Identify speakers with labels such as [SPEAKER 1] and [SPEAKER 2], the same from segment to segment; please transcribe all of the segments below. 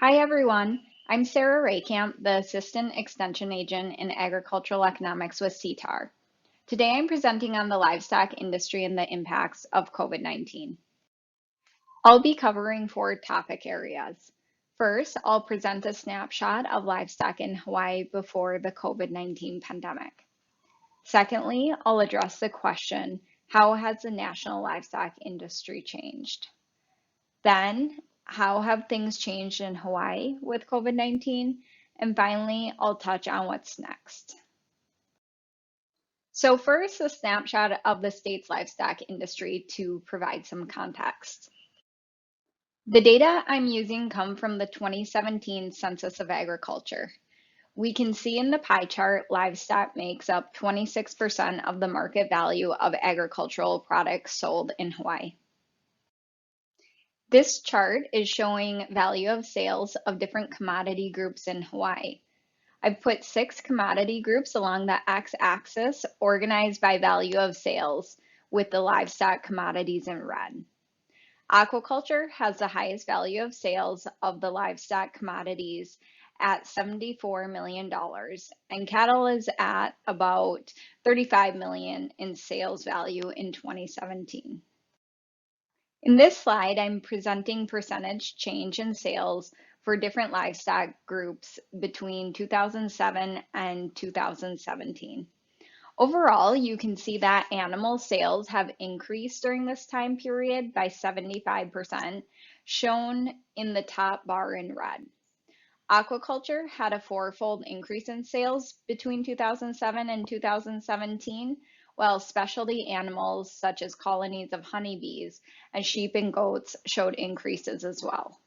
[SPEAKER 1] Hi everyone, I'm Sarah Raycamp, the Assistant Extension Agent in Agricultural Economics with CTAR. Today I'm presenting on the livestock industry and the impacts of COVID-19. I'll be covering four topic areas. First, I'll present a snapshot of livestock in Hawaii before the COVID-19 pandemic. Secondly, I'll address the question, how has the national livestock industry changed? Then, how have things changed in Hawaii with COVID-19? And finally, I'll touch on what's next. So first, a snapshot of the state's livestock industry to provide some context. The data I'm using come from the 2017 Census of Agriculture. We can see in the pie chart, livestock makes up 26% of the market value of agricultural products sold in Hawaii. This chart is showing value of sales of different commodity groups in Hawaii. I've put 6 commodity groups along the x-axis organized by value of sales with the livestock commodities in red. Aquaculture has the highest value of sales of the livestock commodities at $74 million, and cattle is at about $35 million in sales value in 2017. In this slide, I'm presenting percentage change in sales for different livestock groups between 2007 and 2017. Overall, you can see that animal sales have increased during this time period by 75%, shown in the top bar in red. Aquaculture had a fourfold increase in sales between 2007 and 2017, while specialty animals such as colonies of honeybees and sheep and goats showed increases as well.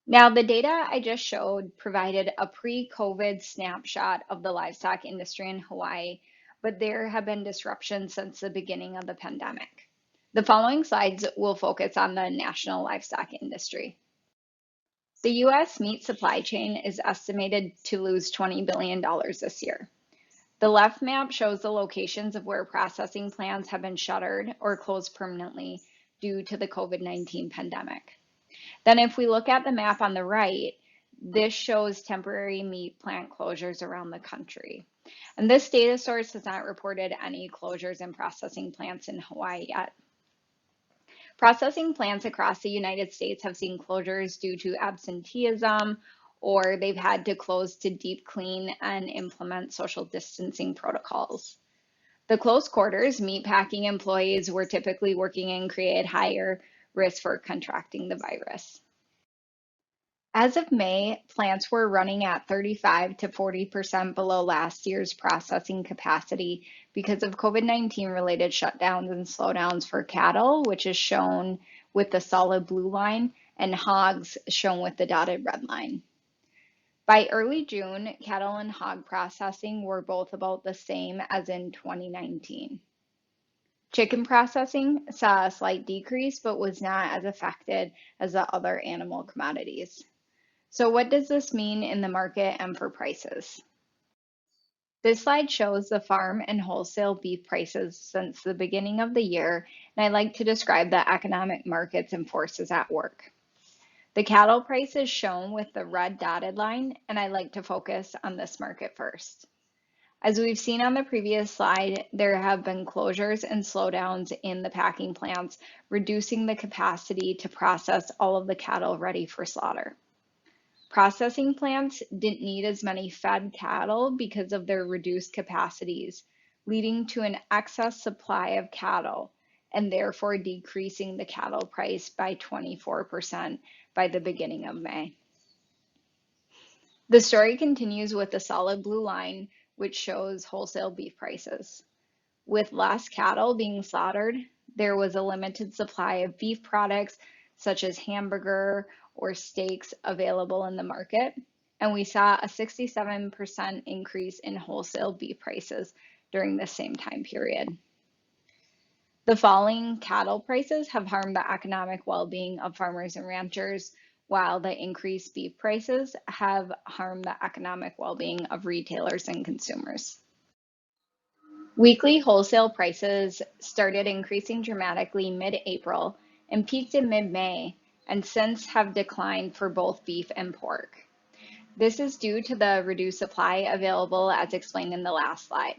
[SPEAKER 1] Now, the data I just showed provided a pre-COVID snapshot of the livestock industry in Hawaii, but there have been disruptions since the beginning of the pandemic. The following slides will focus on the national livestock industry. The U.S. meat supply chain is estimated to lose $20 billion this year. The left map shows the locations of where processing plants have been shuttered or closed permanently due to the COVID-19 pandemic. Then if we look at the map on the right, this shows temporary meat plant closures around the country. And this data source has not reported any closures in processing plants in Hawaii yet. Processing plants across the United States have seen closures due to absenteeism, or they've had to close to deep clean and implement social distancing protocols. The close quarters meatpacking employees were typically working in create higher risk for contracting the virus. As of May, plants were running at 35 to 40% below last year's processing capacity because of COVID-19 related shutdowns and slowdowns for cattle, which is shown with the solid blue line, and hogs shown with the dotted red line. By early June, cattle and hog processing were both about the same as in 2019. Chicken processing saw a slight decrease, but was not as affected as the other animal commodities. So what does this mean in the market and for prices? This slide shows the farm and wholesale beef prices since the beginning of the year, and I like to describe the economic markets and forces at work. The cattle price is shown with the red dotted line, and I like to focus on this market first. As we've seen on the previous slide, there have been closures and slowdowns in the packing plants, reducing the capacity to process all of the cattle ready for slaughter. Processing plants didn't need as many fed cattle because of their reduced capacities, leading to an excess supply of cattle and therefore decreasing the cattle price by 24% by the beginning of May. The story continues with the solid blue line, which shows wholesale beef prices. With less cattle being slaughtered, there was a limited supply of beef products such as hamburger or steaks available in the market, and we saw a 67% increase in wholesale beef prices during the same time period. The falling cattle prices have harmed the economic well-being of farmers and ranchers, while the increased beef prices have harmed the economic well-being of retailers and consumers. Weekly wholesale prices started increasing dramatically mid-April and peaked in mid-May and since have declined for both beef and pork. This is due to the reduced supply available as explained in the last slide.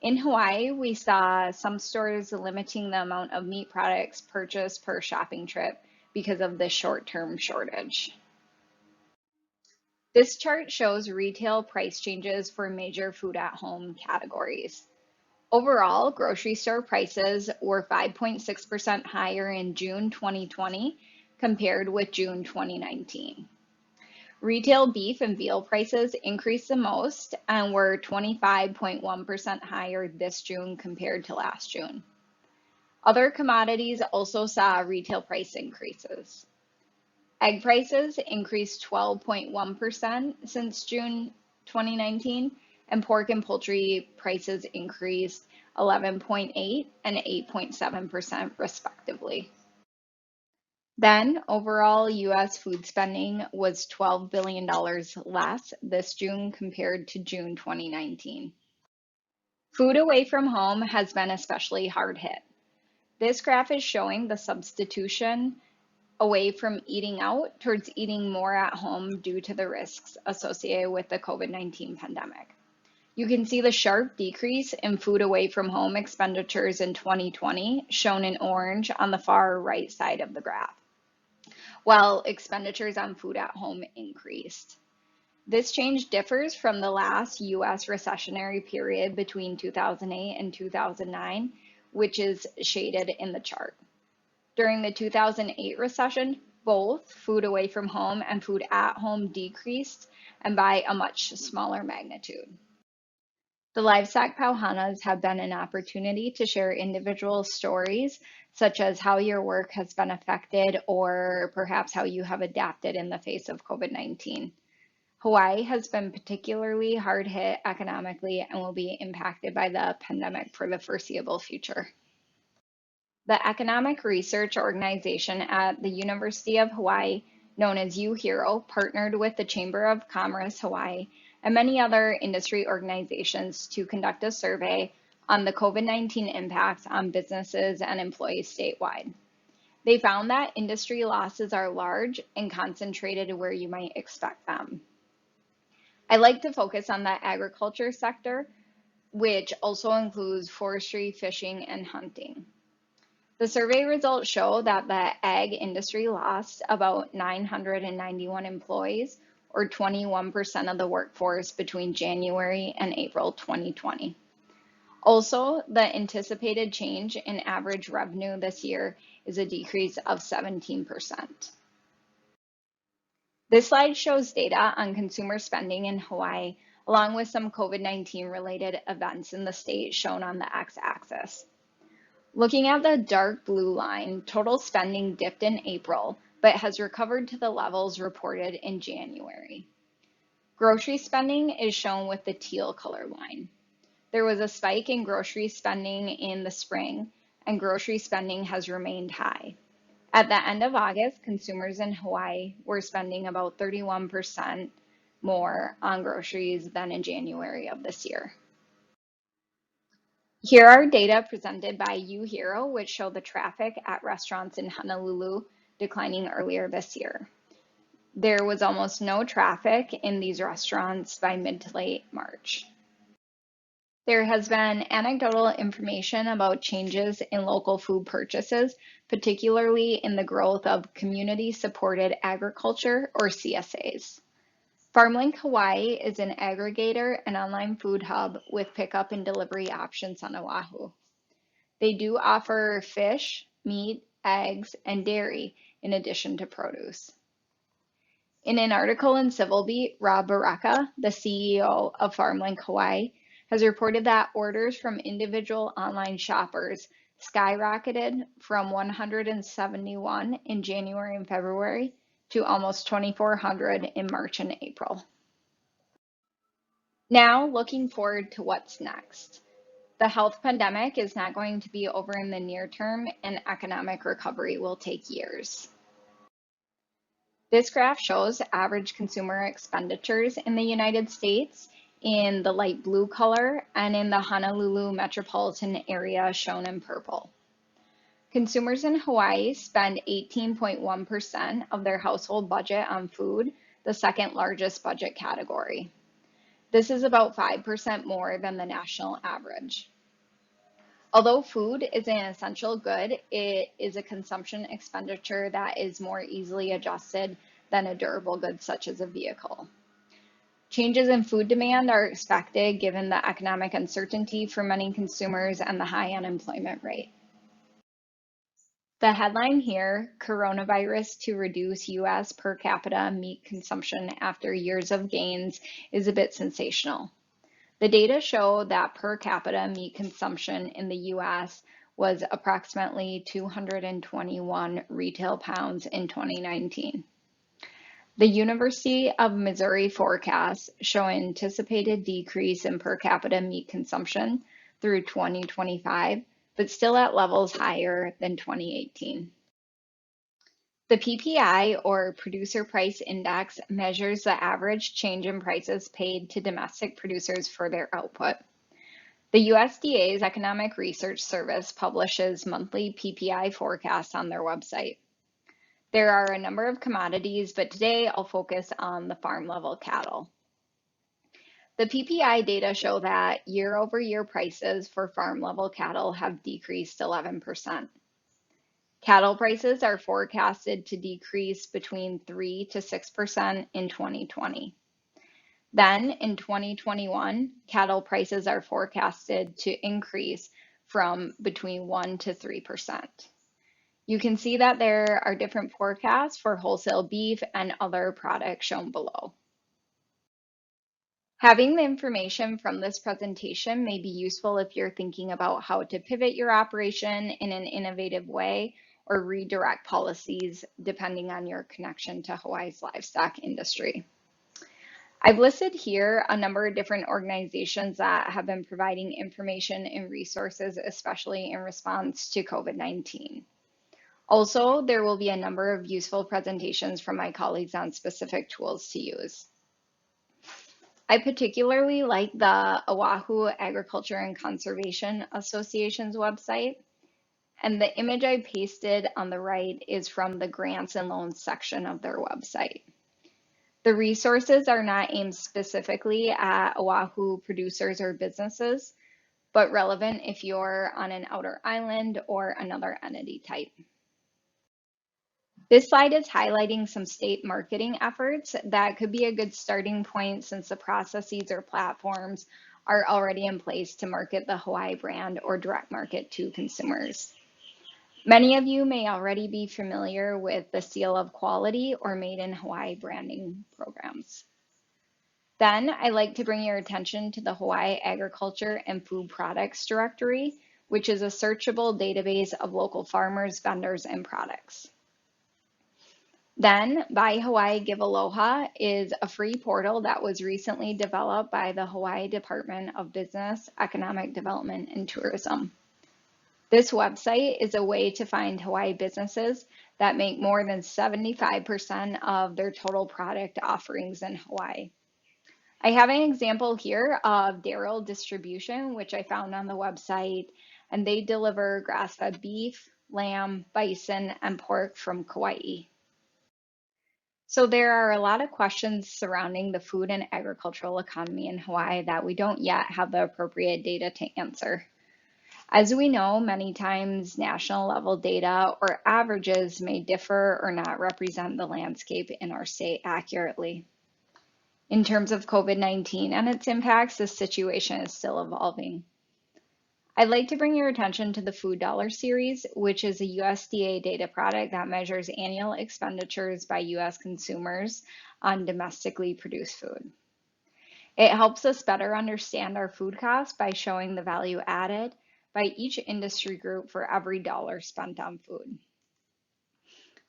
[SPEAKER 1] In Hawaii, we saw some stores limiting the amount of meat products purchased per shopping trip because of the short-term shortage. This chart shows retail price changes for major food at home categories. Overall, grocery store prices were 5.6% higher in June 2020 compared with June 2019. Retail beef and veal prices increased the most and were 25.1% higher this June compared to last June. Other commodities also saw retail price increases. Egg prices increased 12.1% since June 2019, and pork and poultry prices increased 11.8% and 8.7% respectively. Then, overall U.S. food spending was $12 billion less this June compared to June 2019. Food away from home has been especially hard hit. This graph is showing the substitution away from eating out towards eating more at home due to the risks associated with the COVID-19 pandemic. You can see the sharp decrease in food away from home expenditures in 2020, shown in orange on the far right side of the graph, while expenditures on food at home increased. This change differs from the last US recessionary period between 2008 and 2009, which is shaded in the chart. During the 2008 recession, both food away from home and food at home decreased, and by a much smaller magnitude. The livestock pauhanas have been an opportunity to share individual stories, such as how your work has been affected or perhaps how you have adapted in the face of COVID-19. Hawaii has been particularly hard hit economically and will be impacted by the pandemic for the foreseeable future. The economic research organization at the University of Hawaii, known as UHERO, partnered with the Chamber of Commerce Hawaii and many other industry organizations to conduct a survey on the COVID-19 impacts on businesses and employees statewide. They found that industry losses are large and concentrated where you might expect them. I like to focus on the agriculture sector, which also includes forestry, fishing, and hunting. The survey results show that the ag industry lost about 991 employees, or 21% of the workforce between January and April 2020. Also, the anticipated change in average revenue this year is a decrease of 17%. This slide shows data on consumer spending in Hawaii, along with some COVID-19 related events in the state shown on the x-axis. Looking at the dark blue line, total spending dipped in April, but has recovered to the levels reported in January. Grocery spending is shown with the teal color line. There was a spike in grocery spending in the spring, and grocery spending has remained high. At the end of August, consumers in Hawaii were spending about 31% more on groceries than in January of this year. Here are data presented by UHERO, which show the traffic at restaurants in Honolulu declining earlier this year. There was almost no traffic in these restaurants by mid to late March. There has been anecdotal information about changes in local food purchases, particularly in the growth of community-supported agriculture, or CSAs. FarmLink Hawaii is an aggregator and online food hub with pickup and delivery options on Oahu. They do offer fish, meat, eggs, and dairy in addition to produce. In an article in Civil Beat, Rob Baraka, the CEO of FarmLink Hawaii, has reported that orders from individual online shoppers skyrocketed from 171 in January and February to almost 2,400 in March and April. Now, looking forward to what's next. The health pandemic is not going to be over in the near term, and economic recovery will take years. This graph shows average consumer expenditures in the United States in the light blue color and in the Honolulu metropolitan area shown in purple. Consumers in Hawaii spend 18.1% of their household budget on food, the second largest budget category. This is about 5% more than the national average. Although food is an essential good, it is a consumption expenditure that is more easily adjusted than a durable good such as a vehicle. Changes in food demand are expected given the economic uncertainty for many consumers and the high unemployment rate. The headline here, Coronavirus to Reduce U.S. Per Capita Meat Consumption After Years of Gains, is a bit sensational. The data show that per capita meat consumption in the U.S. was approximately 221 retail pounds in 2019. The University of Missouri forecasts show an anticipated decrease in per capita meat consumption through 2025, but still at levels higher than 2018. The PPI, or Producer Price Index, measures the average change in prices paid to domestic producers for their output. The USDA's Economic Research Service publishes monthly PPI forecasts on their website. There are a number of commodities, but today I'll focus on the farm-level cattle. The PPI data show that year-over-year prices for farm-level cattle have decreased 11%. Cattle prices are forecasted to decrease between 3 to 6% in 2020. Then, in 2021, cattle prices are forecasted to increase from between 1 to 3%. You can see that there are different forecasts for wholesale beef and other products shown below. Having the information from this presentation may be useful if you're thinking about how to pivot your operation in an innovative way or redirect policies depending on your connection to Hawaii's livestock industry. I've listed here a number of different organizations that have been providing information and resources, especially in response to COVID-19. Also, there will be a number of useful presentations from my colleagues on specific tools to use. I particularly like the Oahu Agriculture and Conservation Association's website, and the image I pasted on the right is from the grants and loans section of their website. The resources are not aimed specifically at Oahu producers or businesses, but relevant if you're on an outer island or another entity type. This slide is highlighting some state marketing efforts that could be a good starting point since the processes or platforms are already in place to market the Hawaii brand or direct market to consumers. Many of you may already be familiar with the Seal of Quality or Made in Hawaii branding programs. Then I'd like to bring your attention to the Hawaii Agriculture and Food Products Directory, which is a searchable database of local farmers, vendors, and products. Then, Buy Hawaii Give Aloha is a free portal that was recently developed by the Hawaii Department of Business, Economic Development, and Tourism. This website is a way to find Hawaii businesses that make more than 75% of their total product offerings in Hawaii. I have an example here of Darryl Distribution, which I found on the website, and they deliver grass-fed beef, lamb, bison, and pork from Kauai. So there are a lot of questions surrounding the food and agricultural economy in Hawaii that we don't yet have the appropriate data to answer. As we know, many times national level data or averages may differ or not represent the landscape in our state accurately. In terms of COVID-19 and its impacts, the situation is still evolving. I'd like to bring your attention to the Food Dollar Series, which is a USDA data product that measures annual expenditures by US consumers on domestically produced food. It helps us better understand our food costs by showing the value added by each industry group for every dollar spent on food.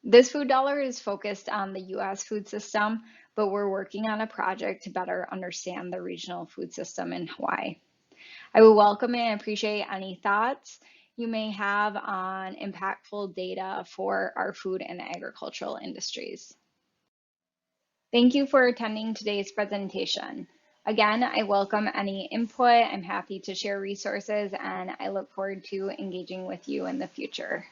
[SPEAKER 1] This food dollar is focused on the US food system, but we're working on a project to better understand the regional food system in Hawaii. I will welcome and appreciate any thoughts you may have on impactful data for our food and agricultural industries. Thank you for attending today's presentation. Again, I welcome any input. I'm happy to share resources, and I look forward to engaging with you in the future.